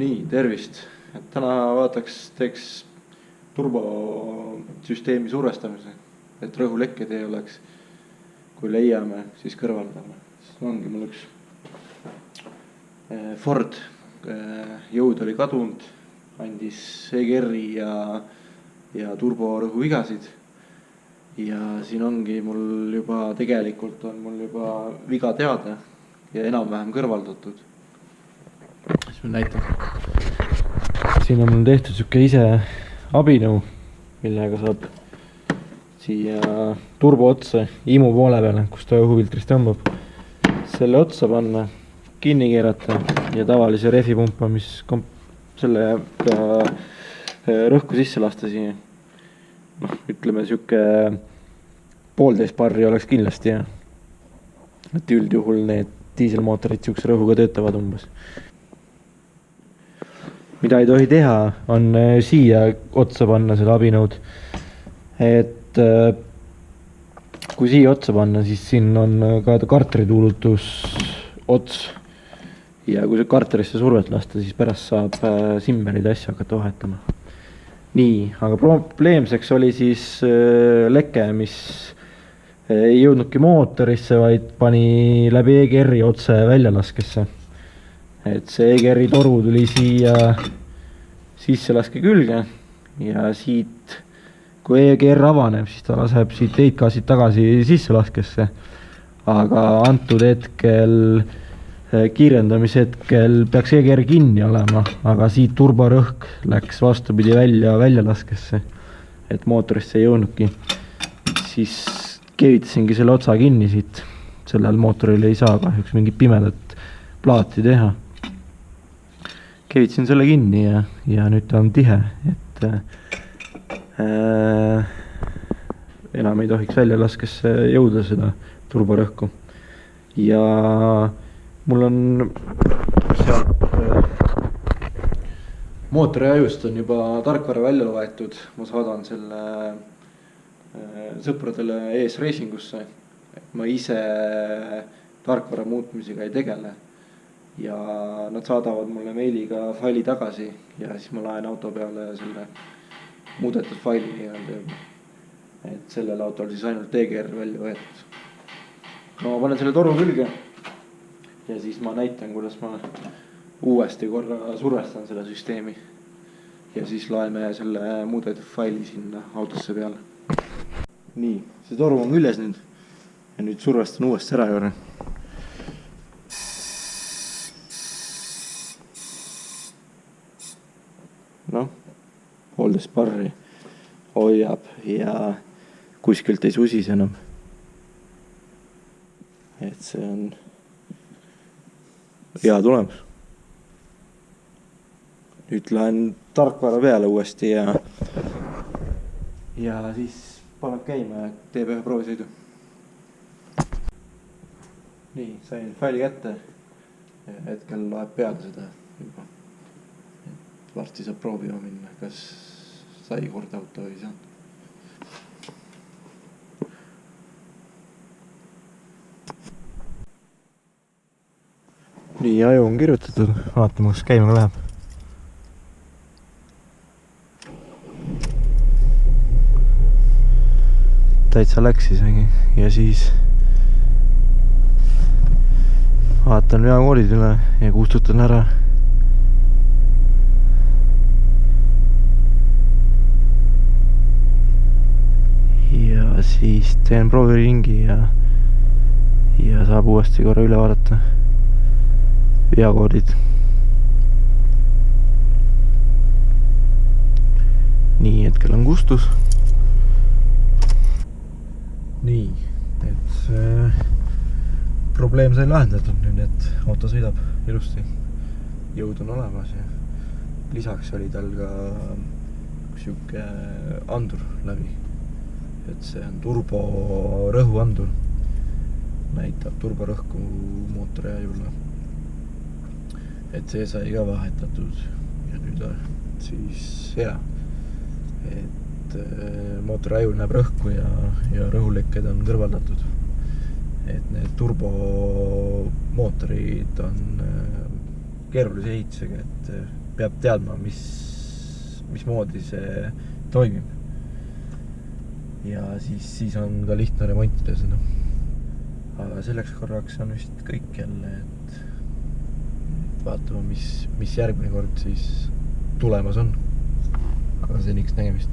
Nii, tervist. Et täna teeks turbosüsteemi survestamise, et rõhulekked ei oleks. Kui leiame, siis kõrvaldame. Ongi mul üks Ford jõud oli kadunud, andis EGR-i ja turborõhu vigasid. Ja siin ongi mul juba, tegelikult on mul juba viga teada ja enam-vähem kõrvaldatud. Siis ma näitan. Siin on mul tehtud siuke ise abinõu, millega saab siia turbo otsa imu poole peale, kus ta õhufiltrist tõmbab. Selle otsa panna, kinni keerata ja tavalise refi pumpamis selle rõhku sisse lasta siia. Ütleme siuke 1,5 barri oleks kindlasti ja et üldjuhul need diiselmootorid siukse rõhuga töötavad umbes. Mida ei tohi teha, on siia otsa panna seda abinõud. Et kui siia otsa panna, siis siin on ka kartrituulutus ots. Ja kui see kartrisse survet lasta, siis pärast saab simmerid asja hakata vahetama. Nii, aga probleemseks oli siis leke, mis ei jõudnudki mootorisse, vaid pani läbi EGR-i otse väljalaskesse. Et see EGR-i toru tuli siia sisselaske külge ja siit, kui EGR avaneb, siis ta laseb siit heitgaasid tagasi sisselaskesse. Aga antud hetkel, kiirendamise hetkel peaks EGR kinni olema, aga siit turborõhk läks vastupidi väljalaskesse, et mootorisse ei jõudnudki. Siis kevitasingi selle otsa kinni siit, sellel mootoril ei saa kahjuks mingit pimedat plaati teha. Kevitasin selle kinni ja nüüd ta on tihe, et enam ei tohiks väljalaskesse jõuda seda turborõhku. Ja mul on sealt mootori ajust on juba tarkvara välja loetud. Ma saadan selle sõpradele ES Racingusse. Ma ise tarkvara muutmisega ei tegele. Ja nad saadavad mulle meiliga faili tagasi ja siis ma laen auto peale selle muudetud faili. Et sellel autol siis ainult EGR välja võetud. No ma panen selle toru külge ja siis ma näitan, kuidas ma uuesti korra survestan selle süsteemi. Ja siis laeme selle muudetud faili sinna autosse peale. Nii, see toru on küljes nüüd ja nüüd survestan uuesti ära juurde. Noh, 1,5 barri hoiab ja kuskilt ei susis enam. Et see on hea tulemus. Nüüd lähen tarkvara peale uuesti ja siis paneb käima ja teeb ühe proovisõidu. Nii, sain faili kätte. Hetkel loeb peale seda juba. Varsti saab proovima minna, kas sai kord auto või saanud. Nii, aju on kirjutatud, vaatame, kus käima läheb. Täitsa läks isegi ja siis vaatan veakoolid üle ja kustutan ära. Ja siis teen prooviringi ja saab uuesti korra üle vaadata veakoodid. Nii, hetkel on kustus. Nii, et see probleem sai lahendatud nüüd, et auto sõidab ilusti. Jõud on olemas ja lisaks oli tal ka siuke andur läbi. Et see on turbo rõhuandur. Näitab turborõhku mootori ajule. Et see sai ka vahetatud ja nüüd siis hea. Et mootori ajul näeb rõhku ja rõhulekked on kõrvaldatud. Et need turbomootorid on keerulise ehitusega, et peab teadma, mismoodi see toimib. Ja siis on ka lihtne remontida seda. Aga selleks korraks on vist kõik jälle, et vaatame, mis järgmine kord siis tulemas on. Aga seniks nägemist.